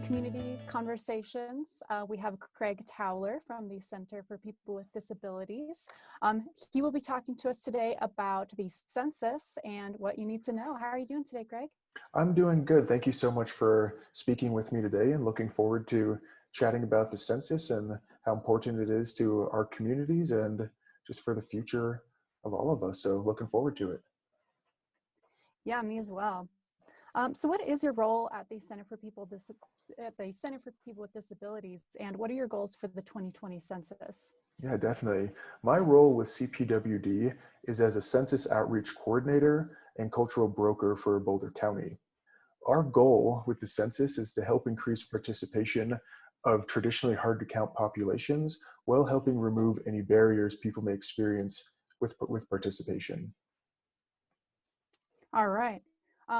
Community Conversations. We have Craig Towler from the Center for People with Disabilities. He will be talking to us today about the census and what you need to know. How are you doing today, Craig? I'm doing good. Thank you so much for speaking with me today, and looking forward to chatting about the census and how important it is to our communities and just for the future of all of us. So looking forward to it. Yeah, me as well. So what is your role at the Center for People with Disabilities, and what are your goals for the 2020 census? Yeah, definitely. My role with CPWD is as a Census Outreach Coordinator and cultural broker for Boulder County. Our goal with the census is to help increase participation of traditionally hard to count populations while helping remove any barriers people may experience with participation. All right.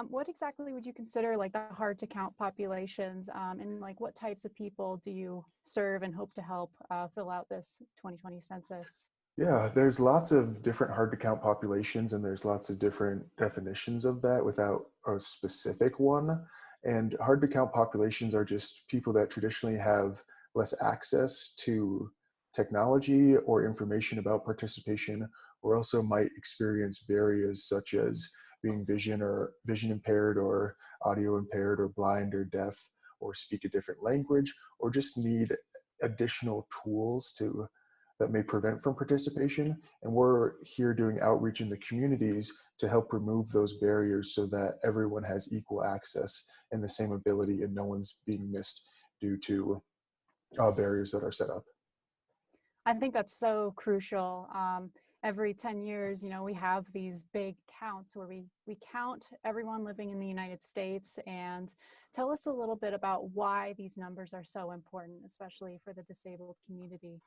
What exactly would you consider like the hard to count populations, and like what types of people do you serve and hope to help fill out this 2020 census? Yeah, there's lots of different hard to count populations, and there's lots of different definitions of that without a specific one. And hard to count populations are just people that traditionally have less access to technology or information about participation, or also might experience barriers such as being vision impaired or audio impaired or blind or deaf or speak a different language, or just need additional tools that may prevent from participation. And we're here doing outreach in the communities to help remove those barriers so that everyone has equal access and the same ability, and no one's being missed due to barriers that are set up. I think that's so crucial. Every 10 years, we have these big counts where we count everyone living in the United States. And tell us a little bit about why these numbers are so important, especially for the disabled community.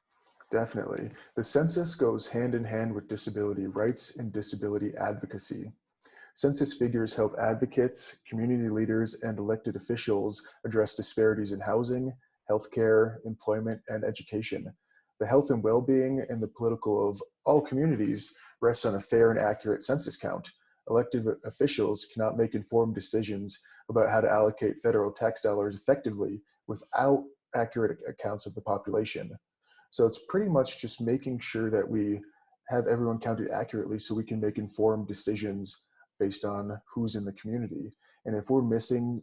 Definitely. The census goes hand in hand with disability rights and disability advocacy. Census figures help advocates, community leaders, and elected officials address disparities in housing, healthcare, employment, and education. The health and well-being and the political of all communities rests on a fair and accurate census count. Elected officials cannot make informed decisions about how to allocate federal tax dollars effectively without accurate accounts of the population. So it's pretty much just making sure that we have everyone counted accurately so we can make informed decisions based on who's in the community. And if we're missing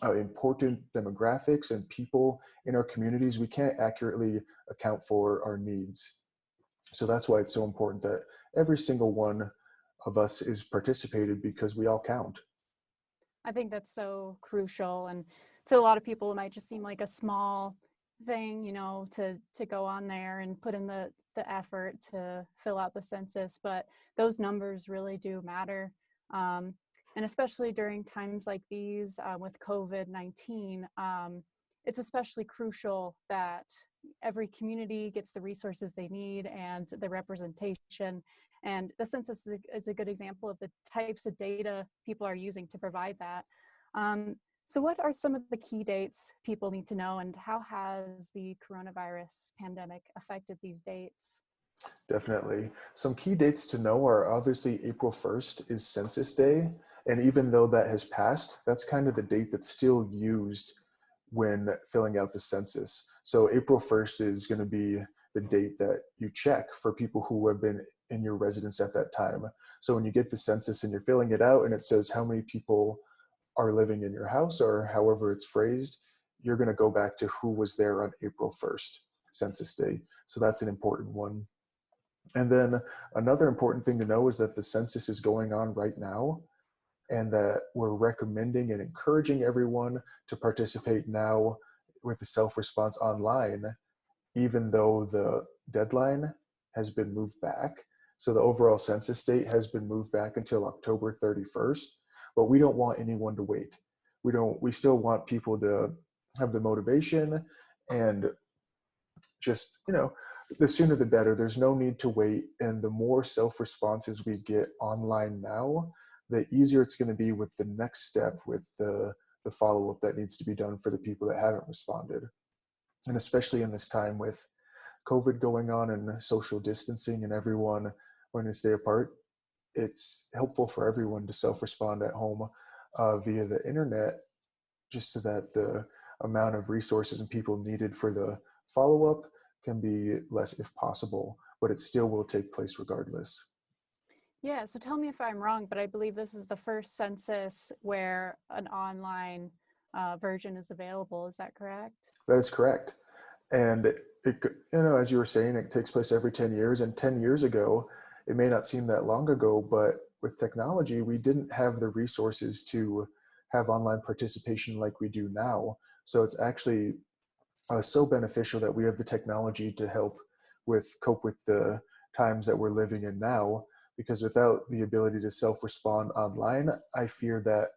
important demographics and people in our communities, we can't accurately account for our needs. So that's why it's so important that every single one of us is participated, because we all count. I think that's so crucial. And to a lot of people, it might just seem like a small thing, to go on there and put in the effort to fill out the census, but those numbers really do matter. And especially during times like these with COVID-19, it's especially crucial that every community gets the resources they need and the representation. And the census is a good example of the types of data people are using to provide that. So what are some of the key dates people need to know, and how has the coronavirus pandemic affected these dates? Definitely. Some key dates to know are obviously April 1st is Census Day. And even though that has passed, that's kind of the date that's still used when filling out the census. So April 1st is going to be the date that you check for people who have been in your residence at that time. So when you get the census and you're filling it out and it says how many people are living in your house, or however it's phrased, you're going to go back to who was there on April 1st, Census Day. So that's an important one. And then another important thing to know is that the census is going on right now, and that we're recommending and encouraging everyone to participate now with the self-response online, even though the deadline has been moved back. So the overall census date has been moved back until October 31st, but we don't want anyone to wait. We still want people to have the motivation, and just, the sooner the better. There's no need to wait. And the more self-responses we get online now, the easier it's going to be with the next step, with the follow-up that needs to be done for the people that haven't responded. And especially in this time with COVID going on and social distancing and everyone wanting to stay apart, it's helpful for everyone to self-respond at home via the internet, just so that the amount of resources and people needed for the follow-up can be less if possible, but it still will take place regardless. Yeah, so tell me if I'm wrong, but I believe this is the first census where an online version is available. Is that correct? That is correct. And as you were saying, it takes place every 10 years. And 10 years ago, it may not seem that long ago, but with technology, we didn't have the resources to have online participation like we do now. So it's actually so beneficial that we have the technology to help cope with the times that we're living in now, because without the ability to self-respond online, I fear that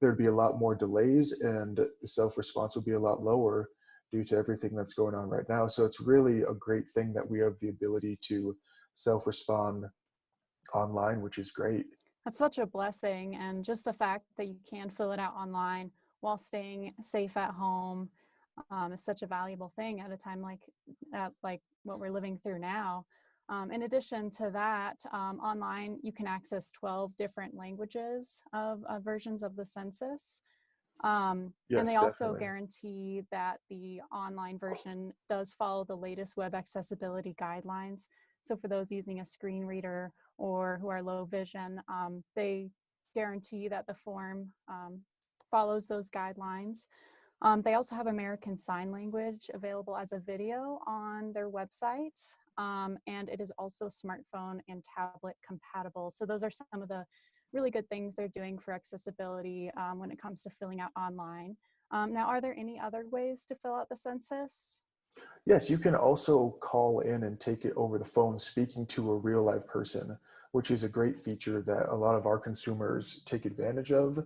there'd be a lot more delays and the self-response would be a lot lower due to everything that's going on right now. So it's really a great thing that we have the ability to self-respond online, which is great. That's such a blessing. And just the fact that you can fill it out online while staying safe at home is such a valuable thing at a time like what we're living through now. In addition to that, online, you can access 12 different languages of versions of the census. And Yes, they also definitely. guarantee that the online version does follow the latest web accessibility guidelines. So for those using a screen reader or who are low vision, they guarantee that the form follows those guidelines. They also have American Sign Language available as a video on their website, and it is also smartphone and tablet compatible. So those are some of the really good things they're doing for accessibility when it comes to filling out online. Now, are there any other ways to fill out the census? Yes, you can also call in and take it over the phone, speaking to a real live person, which is a great feature that a lot of our consumers take advantage of.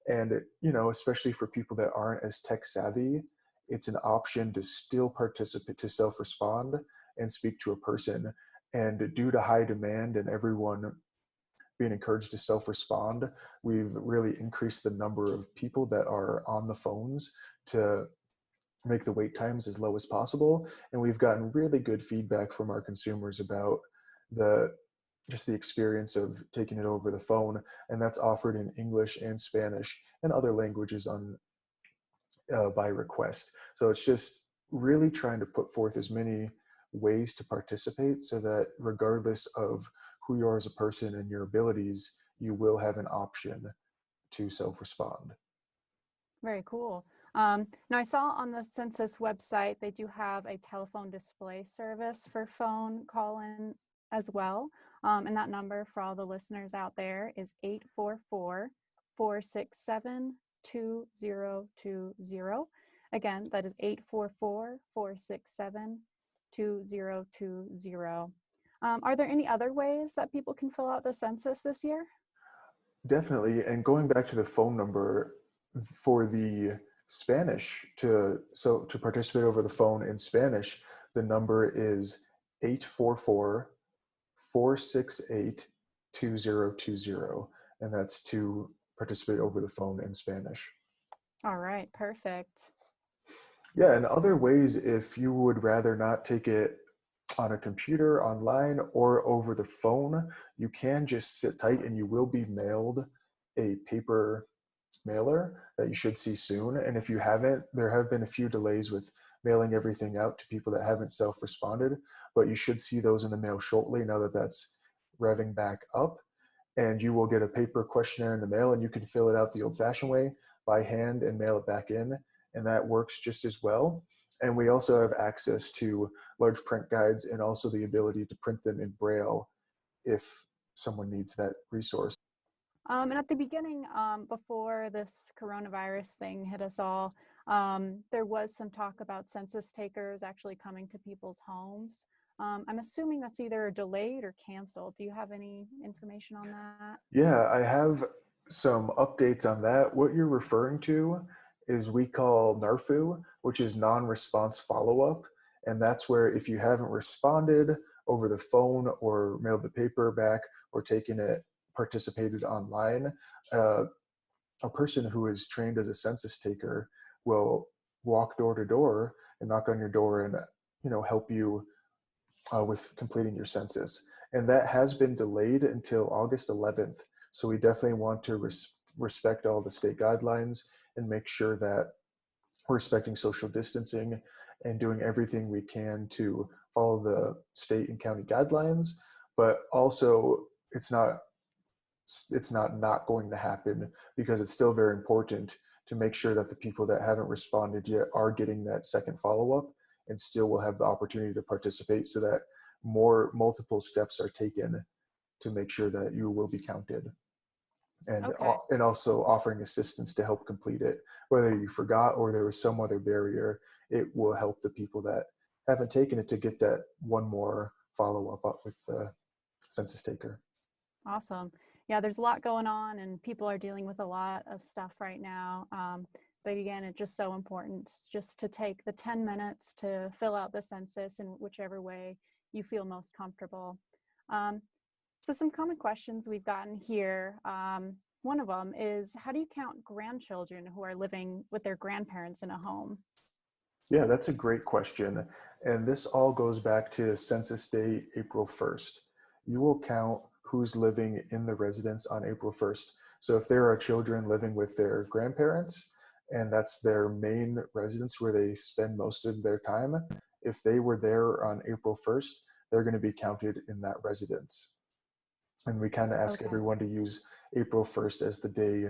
And, especially for people that aren't as tech savvy, it's an option to still participate, to self-respond and speak to a person. And due to high demand and everyone being encouraged to self-respond, we've really increased the number of people that are on the phones to make the wait times as low as possible. And we've gotten really good feedback from our consumers about the just the experience of taking it over the phone. And that's offered in English and Spanish and other languages by request. So it's just really trying to put forth as many ways to participate so that regardless of who you are as a person and your abilities, you will have an option to self-respond. Very cool. Now, I saw on the census website, they do have a telephone display service for phone call-in as well. And that number for all the listeners out there is 844-467-2020. Again, that is 844-467-2020. Are there any other ways that people can fill out the census this year? Definitely. And going back to the phone number for the Spanish to participate over the phone in Spanish, the number is 844-468-2020. And that's to participate over the phone in Spanish. All right, perfect. Yeah, and other ways, if you would rather not take it on a computer, online, or over the phone, you can just sit tight and you will be mailed a paper mailer that you should see soon. And if you haven't, there have been a few delays with mailing everything out to people that haven't self-responded, but you should see those in the mail shortly now that that's revving back up. And you will get a paper questionnaire in the mail, and you can fill it out the old-fashioned way by hand and mail it back in, and that works just as well. And we also have access to large print guides and also the ability to print them in Braille if someone needs that resource. And at the beginning, before this coronavirus thing hit us all, there was some talk about census takers actually coming to people's homes. I'm assuming that's either delayed or canceled. Do you have any information on that? Yeah, I have some updates on that. What you're referring to is we call NARFU, which is non-response follow-up. And that's where if you haven't responded over the phone or mailed the paper back or participated online, a person who is trained as a census taker will walk door to door and knock on your door and help you with completing your census. And that has been delayed until August 11th. So we definitely want to respect all the state guidelines and make sure that respecting social distancing and doing everything we can to follow the state and county guidelines, but also it's not going to happen, because it's still very important to make sure that the people that haven't responded yet are getting that second follow-up and still will have the opportunity to participate, so that multiple steps are taken to make sure that you will be counted. And, Okay. and also offering assistance to help complete it. Whether you forgot or there was some other barrier, it will help the people that haven't taken it to get that one more follow-up up with the census taker. Awesome. Yeah, there's a lot going on and people are dealing with a lot of stuff right now. But again, it's just so important just to take the 10 minutes to fill out the census in whichever way you feel most comfortable. So some common questions we've gotten here. One of them is, how do you count grandchildren who are living with their grandparents in a home? Yeah, that's a great question. And this all goes back to Census Day, April 1st. You will count who's living in the residence on April 1st. So if there are children living with their grandparents, and that's their main residence where they spend most of their time, if they were there on April 1st, they're going to be counted in that residence. And we kind of ask everyone to use April 1st as the day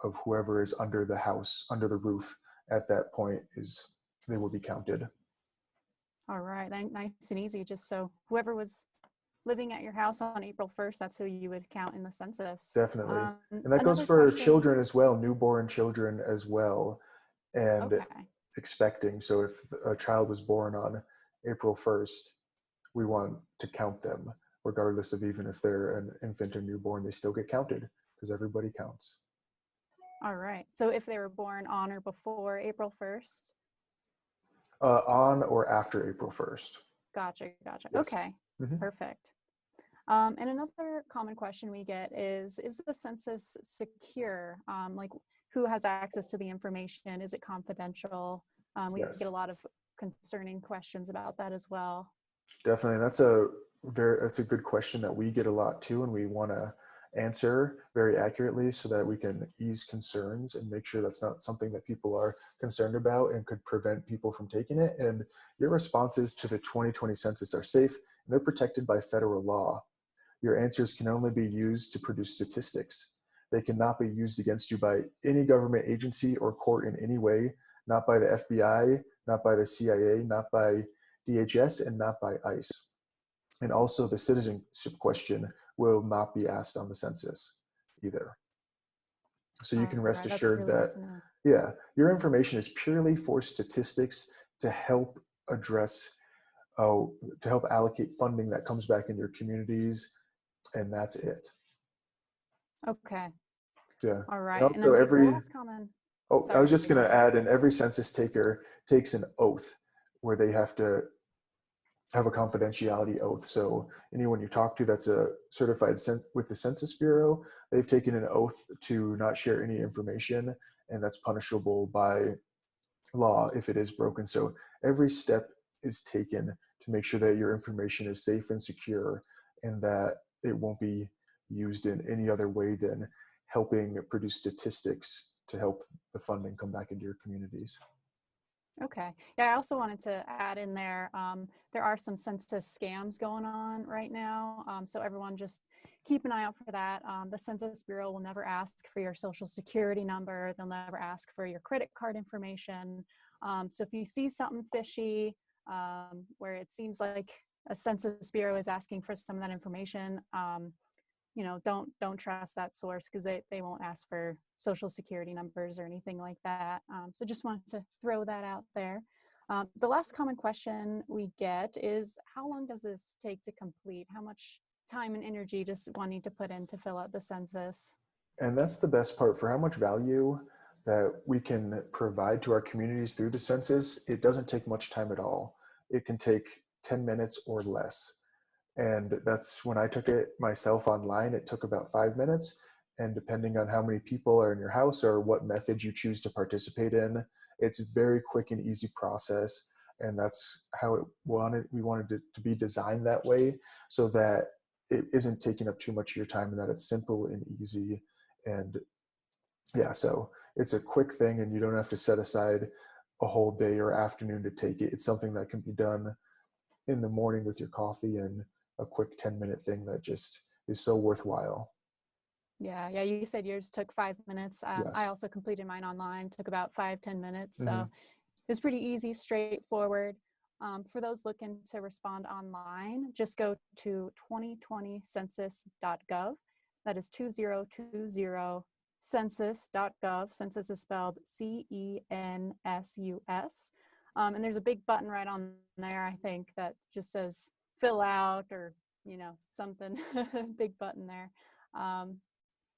of whoever is under the house, under the roof at that point, they will be counted. All right, nice and easy. Just so whoever was living at your house on April 1st, that's who you would count in the census. Definitely. And that goes for children as well, newborn children as well, and expecting. So if a child was born on April 1st, we want to count them, regardless of even if they're an infant or newborn, they still get counted because everybody counts. All right. So if they were born on or before April 1st? On or after April 1st. Gotcha. Yes. Okay, perfect. And another common question we get is the census secure? Like, who has access to the information? Is it confidential? We get a lot of concerning questions about that as well. Definitely. That's a good question that we get a lot too, and we want to answer very accurately so that we can ease concerns and make sure that's not something that people are concerned about and could prevent people from taking it. And your responses to the 2020 census are safe and they're protected by federal law. Your answers can only be used to produce statistics. They cannot be used against you by any government agency or court in any way, not by the FBI, not by the CIA, not by DHS, and not by ICE. And also the citizenship question will not be asked on the census either. So you can rest assured that, your information is purely for statistics to help address, to help allocate funding that comes back in your communities, and that's it. Okay. Yeah. All right. And also I was just going to add, and every census taker takes an oath where they have to have a confidentiality oath. So anyone you talk to that's a certified with the Census Bureau, they've taken an oath to not share any information, and that's punishable by law if it is broken. So every step is taken to make sure that your information is safe and secure, and that it won't be used in any other way than helping produce statistics to help the funding come back into your communities. Okay. Yeah, I also wanted to add in there, there are some census scams going on right now. So everyone just keep an eye out for that. The Census Bureau will never ask for your social security number. They'll never ask for your credit card information. So if you see something fishy, where it seems like a Census Bureau is asking for some of that information, don't trust that source, because they won't ask for social security numbers or anything like that. So just wanted to throw that out there. The last common question we get is, how long does this take to complete? How much time and energy does one need to put in to fill out the census? And that's the best part. For how much value that we can provide to our communities through the census, it doesn't take much time at all. It can take 10 minutes or less. And that's when I took it myself online, it took about 5 minutes. And depending on how many people are in your house or what method you choose to participate in, it's a very quick and easy process. And that's how we wanted it to be designed that way, so that it isn't taking up too much of your time and that it's simple and easy. And yeah, so it's a quick thing and you don't have to set aside a whole day or afternoon to take it. It's something that can be done in the morning with your coffee, and a quick 10-minute thing that just is so worthwhile. Yeah, yeah. You said yours took 5 minutes. Yes. I also completed mine online. Took about 5-10 minutes. So Mm-hmm. it was pretty easy, straightforward. For those looking to respond online, just go to 2020census.gov. That is 2020 census.gov. Census is spelled CENSUS. And there's a big button right on there, I think, that just says fill out, or, something, big button there.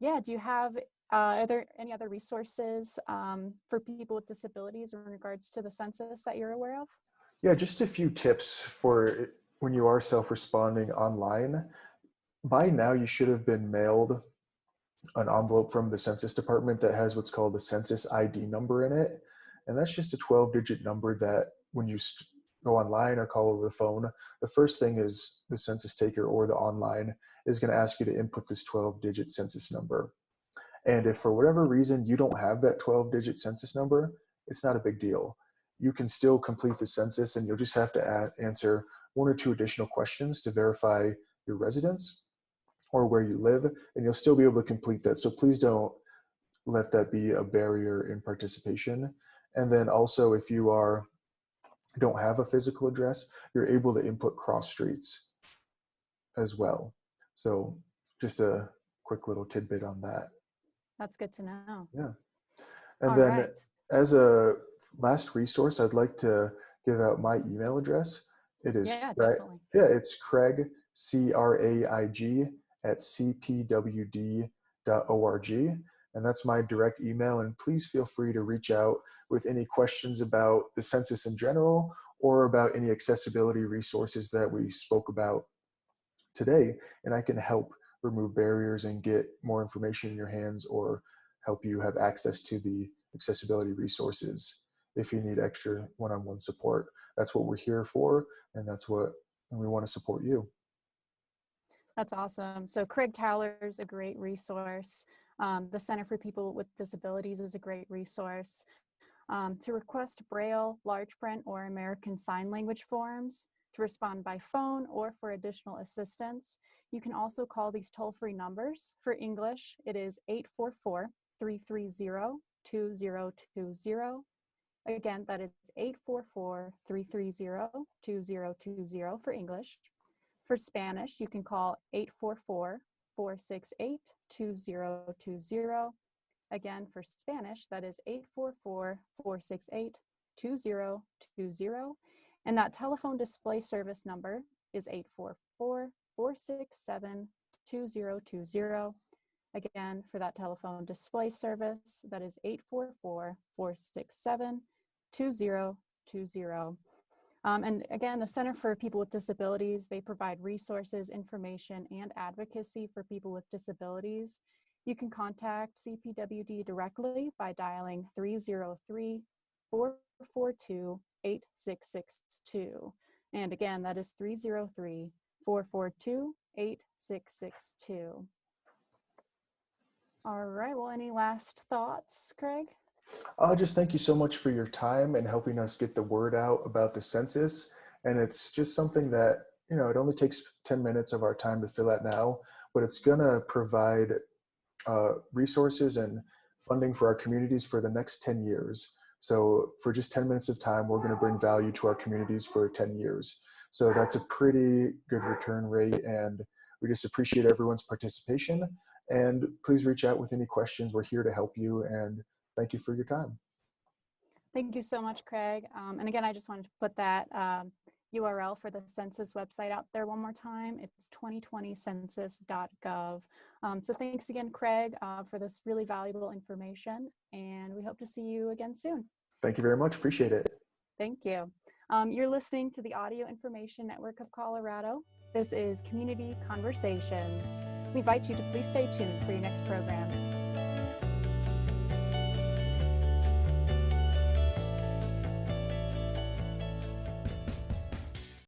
Yeah, do you have, are there any other resources for people with disabilities in regards to the census that you're aware of? Yeah, just a few tips for when you are self-responding online. By now, you should have been mailed an envelope from the Census Department that has what's called the Census ID number in it. And that's just a 12-digit number that when you go online or call over the phone, the first thing is the census taker or the online is going to ask you to input this 12-digit census number. And if for whatever reason you don't have that 12-digit census number, it's not a big deal. You can still complete the census, and you'll just have to answer 1 or 2 additional questions to verify your residence or where you live, and you'll still be able to complete that. So please don't let that be a barrier in participation. And then also, if you don't have a physical address, you're able to input cross streets as well. So just a quick little tidbit on that. That's good to know. Yeah. And All then right. as a last resource, I'd like to give out my email address. It is Definitely. Yeah, it's Craig, CRAIG @cpwd.org. And that's my direct email. And please feel free to reach out with any questions about the census in general, or about any accessibility resources that we spoke about today. And I can help remove barriers and get more information in your hands, or help you have access to the accessibility resources if you need extra one-on-one support. That's what we're here for, and we want to support you. That's awesome. So Craig Towler is a great resource. The Center for People with Disabilities is a great resource. To request Braille, large print, or American Sign Language forms, to respond by phone, or for additional assistance, you can also call these toll-free numbers. For English, it is 844-330-2020. Again, that is 844-330-2020 for English. For Spanish, you can call 844-468-2020. Again, for Spanish, that is 844-468-2020. And that telephone display service number is 844-467-2020. Again, for that telephone display service, that is 844-467-2020. And again, the Center for People with Disabilities, they provide resources, information, and advocacy for people with disabilities. You can contact CPWD directly by dialing 303-442-8662. And again, that is 303-442-8662. All right, well, any last thoughts, Craig? Just thank you so much for your time and helping us get the word out about the census. And it's just something that, it only takes 10 minutes of our time to fill out now, but it's going to provide resources and funding for our communities for the next 10 years. So for just 10 minutes of time, we're going to bring value to our communities for 10 years. So that's a pretty good return rate, and we just appreciate everyone's participation. And please reach out with any questions. We're here to help you, and thank you for your time. Thank you so much, Craig. And again, I just wanted to put that URL for the census website out there one more time. It's 2020census.gov. So thanks again, Craig, for this really valuable information, and we hope to see you again soon. Thank you very much. Appreciate it. Thank you. You're listening to the Audio Information Network of Colorado. This is Community Conversations. We invite you to please stay tuned for your next program.